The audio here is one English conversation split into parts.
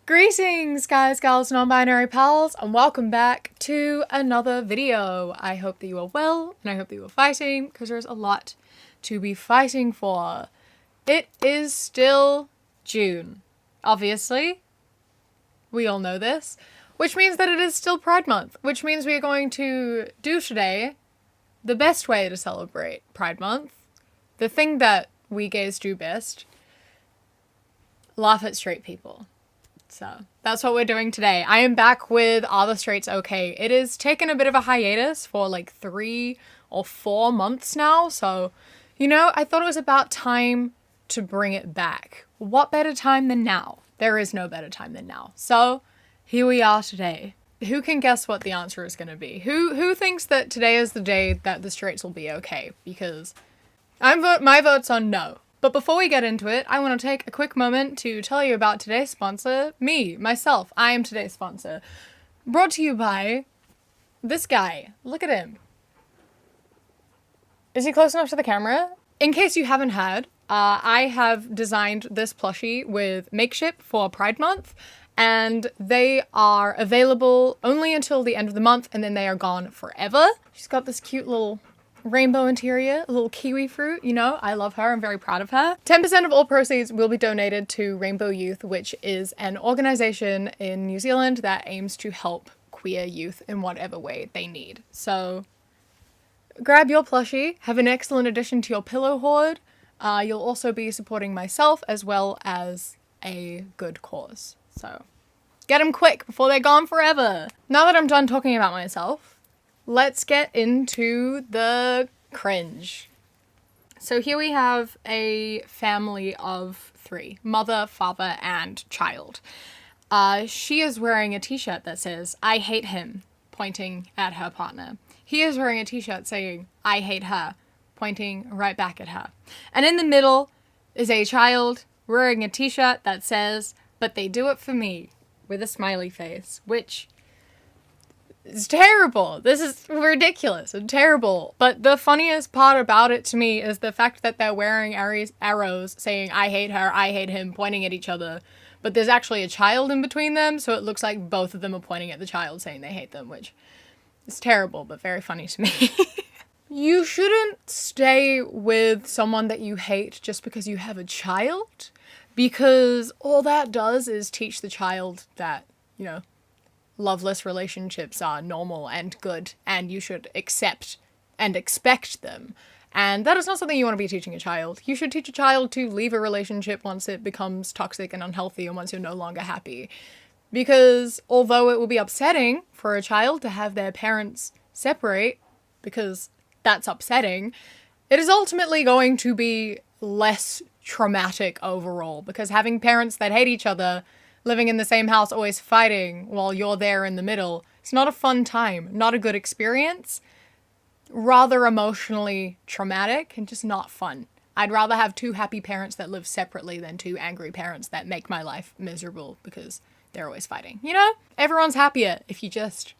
Greetings guys, gals, non-binary pals, and welcome back to another video. I hope that you are well, and I hope that you are fighting, because there's a lot to be fighting for. It is still June, obviously. We all know this. Which means that it is still Pride Month, which means we are going to do today the best way to celebrate Pride Month. The thing that we gays do best. Laugh at straight people. So that's what we're doing today. I am back with Are the Straights Okay? It has taken a bit of a hiatus for like 3 or 4 months now. So, you know, I thought it was about time to bring it back. What better time than now? There is no better time than now. So here we are today. Who can guess what the answer is going to be? Who thinks that today is the day that the straights will be okay? Because my vote's on no. But before we get into it, I want to take a quick moment to tell you about today's sponsor, myself. I am today's sponsor. Brought to you by this guy. Look at him. Is he close enough to the camera? In case you haven't heard, I have designed this plushie with Makeship for Pride Month, and they are available only until the end of the month, and then they are gone forever. She's got this cute little rainbow interior, a little kiwi fruit, you know, I love her, I'm very proud of her. 10% of all proceeds will be donated to Rainbow Youth, which is an organisation in New Zealand that aims to help queer youth in whatever way they need. So grab your plushie, have an excellent addition to your pillow hoard. You'll also be supporting myself as well as a good cause. So get them quick before they're gone forever. Now that I'm done talking about myself, let's get into the cringe. So here we have a family of 3, mother, father, and child. She is wearing a t-shirt that says, "I hate him," pointing at her partner. He is wearing a t-shirt saying, "I hate her," pointing right back at her. And in the middle is a child wearing a t-shirt that says, "But they do it for me," with a smiley face, which it's terrible. This is ridiculous and terrible. But the funniest part about it to me is the fact that they're wearing arrows saying, "I hate her, I hate him," pointing at each other. But there's actually a child in between them, so it looks like both of them are pointing at the child saying they hate them, which is terrible, but very funny to me. You shouldn't stay with someone that you hate just because you have a child, because all that does is teach the child that, you know, loveless relationships are normal and good, and you should accept and expect them. And that is not something you want to be teaching a child. You should teach a child to leave a relationship once it becomes toxic and unhealthy and once you're no longer happy. Because although it will be upsetting for a child to have their parents separate, because that's upsetting, it is ultimately going to be less traumatic overall, because having parents that hate each other living in the same house, always fighting while you're there in the middle, it's not a fun time, not a good experience, rather emotionally traumatic and just not fun. I'd rather have 2 happy parents that live separately than 2 angry parents that make my life miserable because they're always fighting. You know, everyone's happier if you just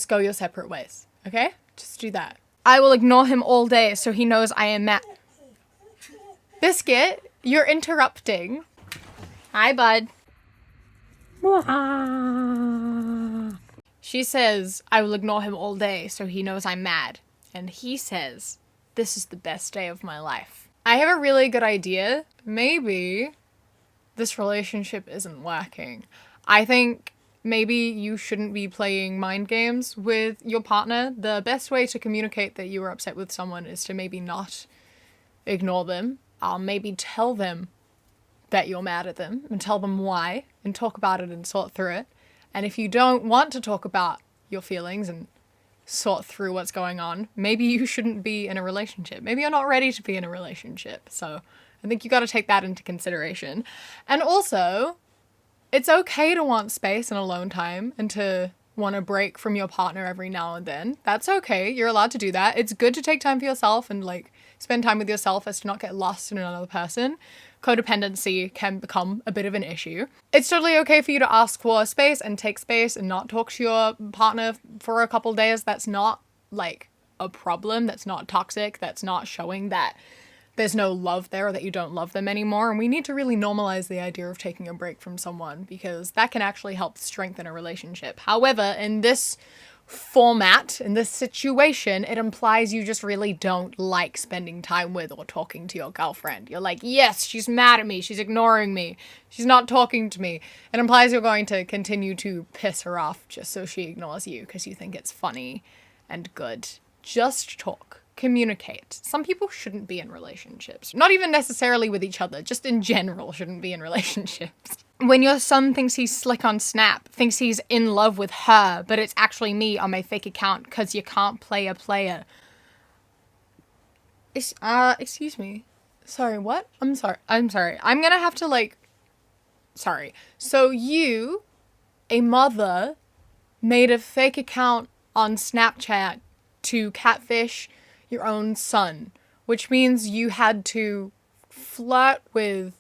go your separate ways, okay? Just do that. I will ignore him all day so he knows I am mad. Biscuit, you're interrupting. Hi, bud. She says, "I will ignore him all day so he knows I'm mad." And he says, "This is the best day of my life." I have a really good idea. Maybe this relationship isn't working. I think maybe you shouldn't be playing mind games with your partner. The best way to communicate that you are upset with someone is to maybe not ignore them. Maybe tell them that you're mad at them and tell them why and talk about it and sort through it. And if you don't want to talk about your feelings and sort through what's going on, maybe you shouldn't be in a relationship. Maybe you're not ready to be in a relationship. So I think you got to take that into consideration. And also, it's okay to want space and alone time and to want a break from your partner every now and then. That's okay. You're allowed to do that. It's good to take time for yourself and like spend time with yourself as to not get lost in another person. Codependency can become a bit of an issue. It's totally okay for you to ask for space and take space and not talk to your partner for a couple days. That's not like a problem. That's not toxic. That's not showing that there's no love there or that you don't love them anymore. And we need to really normalize the idea of taking a break from someone because that can actually help strengthen a relationship. However, in this format, in this situation, it implies you just really don't like spending time with or talking to your girlfriend. You're like, yes, she's mad at me, she's ignoring me, she's not talking to me. It implies you're going to continue to piss her off just so she ignores you because you think it's funny and good. Just talk. Communicate. Some people shouldn't be in relationships. Not even necessarily with each other, just in general shouldn't be in relationships. When your son thinks he's slick on Snap, thinks he's in love with her, but it's actually me on my fake account because you can't play a player. Excuse me. Sorry, what? I'm sorry. I'm gonna have to sorry. So you, a mother, made a fake account on Snapchat to catfish your own son, which means you had to flirt with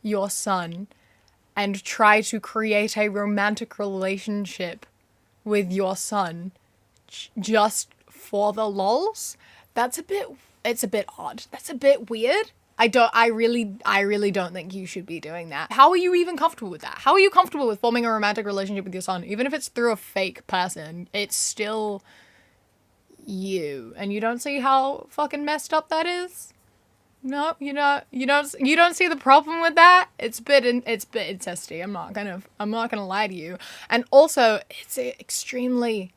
your son and try to create a romantic relationship with your son just for the lols. It's a bit odd. That's a bit weird. I really don't think you should be doing that. How are you even comfortable with that? How are you comfortable with forming a romantic relationship with your son? Even if it's through a fake person, it's still you. And you don't see how fucking messed up that is? No, you don't see the problem with that? It's a bit incesty. I'm not gonna lie to you. And also, it's extremely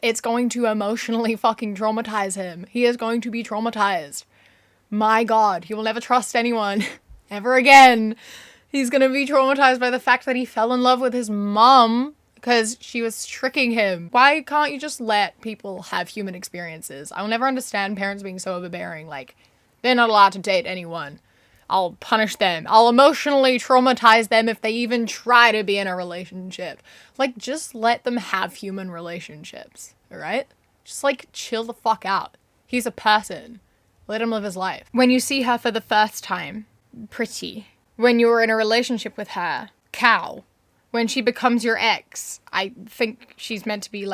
it's going to emotionally fucking traumatize him. He is going to be traumatized. My God, he will never trust anyone ever again. He's gonna be traumatized by the fact that he fell in love with his mom because she was tricking him. Why can't you just let people have human experiences? I'll never understand parents being so overbearing. Like, they're not allowed to date anyone. I'll punish them. I'll emotionally traumatize them if they even try to be in a relationship. Like, just let them have human relationships, alright? Just, chill the fuck out. He's a person. Let him live his life. When you see her for the first time, pretty. When you're in a relationship with her, cow. When she becomes your ex, I think she's meant to be,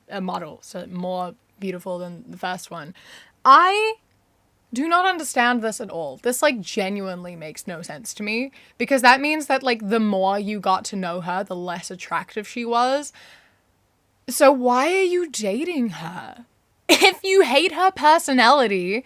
a model, so more beautiful than the first one. I do not understand this at all. This, genuinely makes no sense to me, because that means that, the more you got to know her, the less attractive she was. So why are you dating her? If you hate her personality,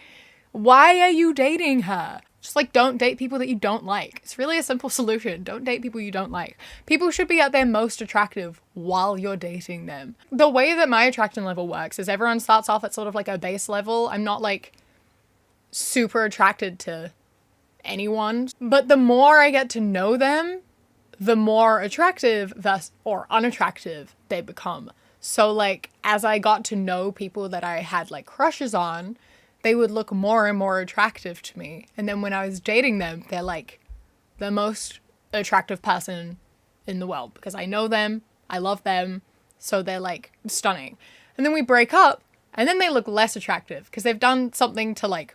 why are you dating her? Just, don't date people that you don't like. It's really a simple solution. Don't date people you don't like. People should be at their most attractive while you're dating them. The way that my attraction level works is everyone starts off at sort of, a base level. I'm not, super attracted to anyone. But the more I get to know them, the more attractive or unattractive they become. So, as I got to know people that I had, crushes on, they would look more and more attractive to me. And then when I was dating them, they're, the most attractive person in the world. Because I know them, I love them, so they're, stunning. And then we break up, and then they look less attractive. Because they've done something to,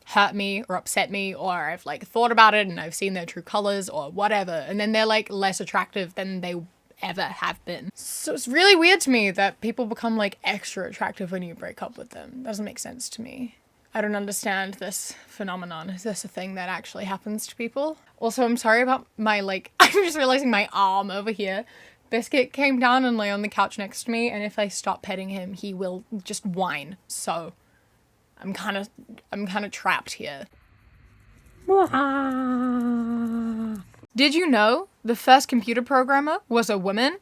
hurt me or upset me, or I've, thought about it and I've seen their true colors or whatever. And then they're, less attractive than they ever have been. So it's really weird to me that people become extra attractive when you break up with them. Doesn't make sense to me. I don't understand this phenomenon. Is this a thing that actually happens to people? Also, I'm sorry about my I'm just realizing my arm over here. Biscuit came down and lay on the couch next to me, and if I stop petting him, he will just whine. So I'm kind of trapped here. Did you know the first computer programmer was a woman?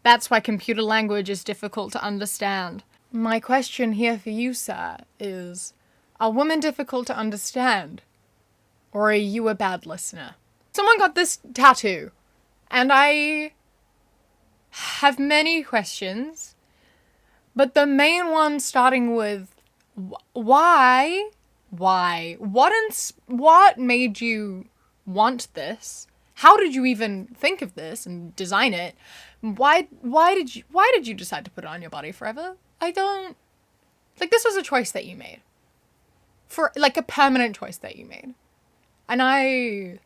That's why computer language is difficult to understand. My question here for you, sir, is, are women difficult to understand? Or are you a bad listener? Someone got this tattoo, and I have many questions, but the main one starting with, why? What made you want this? How did you even think of this and design it? Why did you decide to put it on your body forever? This was a choice that you made. For, a permanent choice that you made. And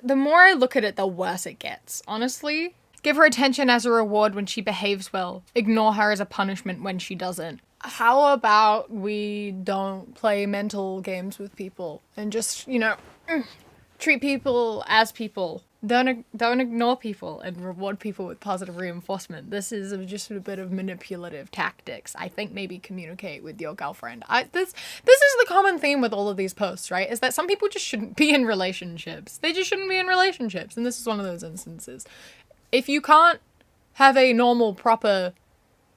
the more I look at it, the worse it gets, honestly. Give her attention as a reward when she behaves well. Ignore her as a punishment when she doesn't. how about we don't play mental games with people and just, treat people as people. Don't ignore people and reward people with positive reinforcement. This is just a bit of manipulative tactics. I think maybe communicate with your girlfriend. This is the common theme with all of these posts, right? Is that some people just shouldn't be in relationships. They just shouldn't be in relationships, and this is one of those instances. If you can't have a normal, proper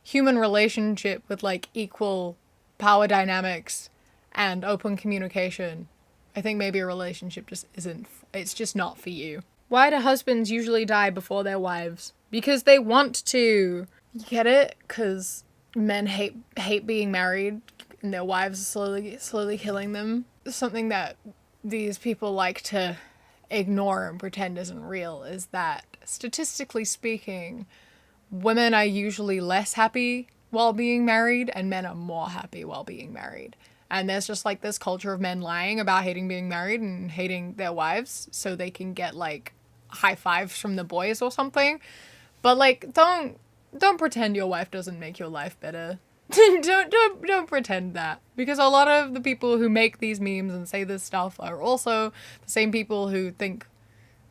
human relationship with like equal power dynamics and open communication, I think maybe a relationship just isn't, it's just not for you. Why do husbands usually die before their wives? Because they want to. You get it? Because men hate being married and their wives are slowly killing them. Something that these people like to ignore and pretend isn't real is that, statistically speaking, women are usually less happy while being married and men are more happy while being married. And there's just like this culture of men lying about hating being married and hating their wives so they can get like high fives from the boys or something. But like, don't pretend your wife doesn't make your life better. don't pretend that, because a lot of the people who make these memes and say this stuff are also the same people who think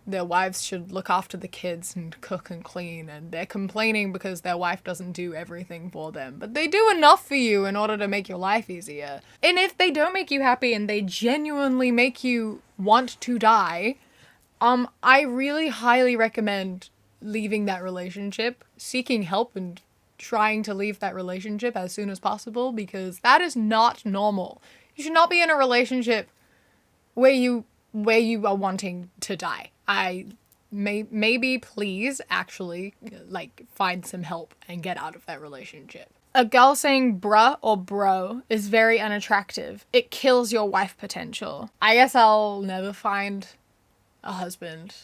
their wives should look after the kids and cook and clean, and they're complaining because their wife doesn't do everything for them. But they do enough for you in order to make your life easier. And if they don't make you happy and they genuinely make you want to die, I really highly recommend leaving that relationship, seeking help and trying to leave that relationship as soon as possible, because that is not normal. You should not be in a relationship where you are wanting to die. Maybe please actually like find some help and get out of that relationship. A girl saying bruh or bro is very unattractive. It kills your wife potential. I guess I'll never find a husband.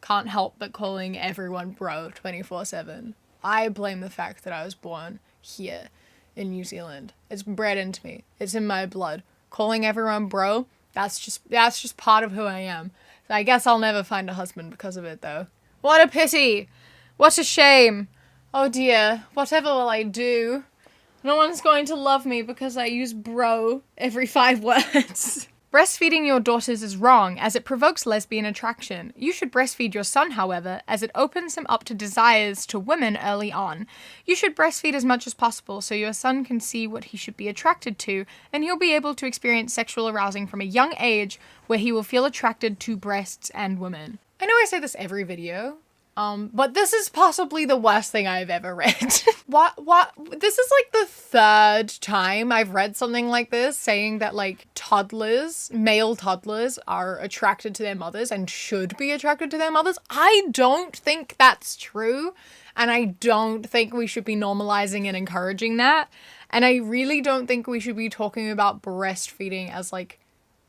Can't help but calling everyone bro 24/7. I blame the fact that I was born here in New Zealand. It's bred into me. It's in my blood. Calling everyone bro, that's just part of who I am. So I guess I'll never find a husband because of it, though. What a pity! What a shame! Oh dear, whatever will I do? No one's going to love me because I use bro every 5 words. Breastfeeding your daughters is wrong, as it provokes lesbian attraction. You should breastfeed your son, however, as it opens him up to desires to women early on. You should breastfeed as much as possible so your son can see what he should be attracted to, and he'll be able to experience sexual arousing from a young age where he will feel attracted to breasts and women. I know I say this every video, but this is possibly the worst thing I've ever read. What? This is like the 3rd time I've read something like this, saying that like male toddlers are attracted to their mothers and should be attracted to their mothers. I don't think that's true. And I don't think we should be normalizing and encouraging that. And I really don't think we should be talking about breastfeeding as like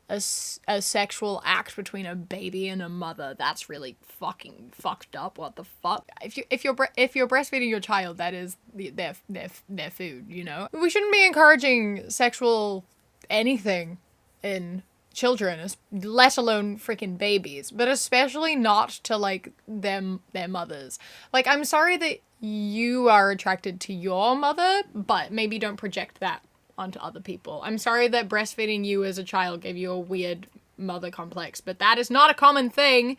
a sexual act between a baby and a mother. That's really fucking fucked up. What the fuck? If you're breastfeeding your child, that is their food, you know? We shouldn't be encouraging sexual anything in children, let alone freaking babies, but especially not to like their mothers. Like, I'm sorry that you are attracted to your mother, but maybe don't project that onto other people. I'm sorry that breastfeeding you as a child gave you a weird mother complex, but that is not a common thing.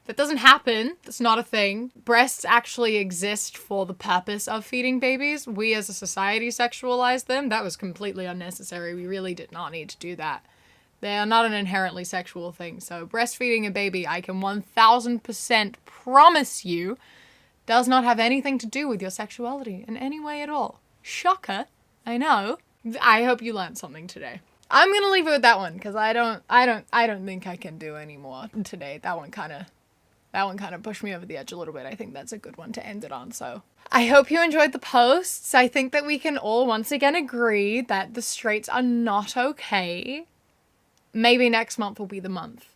That doesn't happen. That's not a thing. Breasts actually exist for the purpose of feeding babies. We as a society sexualize them. That was completely unnecessary. We really did not need to do that. They are not an inherently sexual thing. So breastfeeding a baby, I can 1000% promise you, does not have anything to do with your sexuality in any way at all. Shocker. I know. I hope you learned something today. I'm gonna leave it with that one because I don't think I can do any more today. That one kind of pushed me over the edge a little bit. I think that's a good one to end it on. So I hope you enjoyed the posts. I think that we can all once again agree that the straights are not okay. Maybe next month will be the month.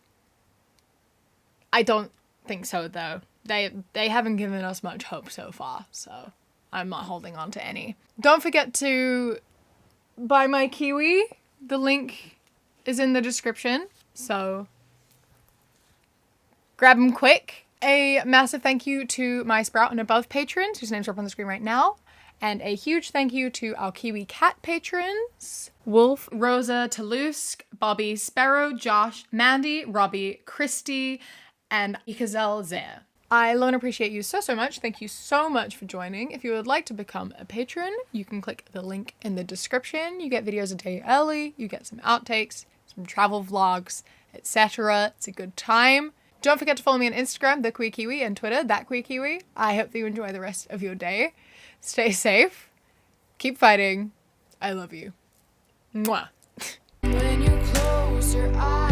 I don't think so though. They haven't given us much hope so far, so I'm not holding on to any. Don't forget to buy my kiwi. The link is in the description, so grab them quick. A massive thank you to my Sprout and Above patrons, whose names are up on the screen right now. And a huge thank you to our Kiwi cat patrons: Wolf, Rosa, Toulouse, Bobby, Sparrow, Josh, Mandy, Robbie, Christy, and Ikazel Zare. I love and appreciate you so much. Thank you so much for joining. If you would like to become a patron, you can click the link in the description. You get videos a day early, you get some outtakes, some travel vlogs, etc. It's a good time. Don't forget to follow me on Instagram, The Queer Kiwi, and Twitter, That Queer Kiwi. I hope that you enjoy the rest of your day. Stay safe. Keep fighting. I love you. Mwah. When you close your eyes.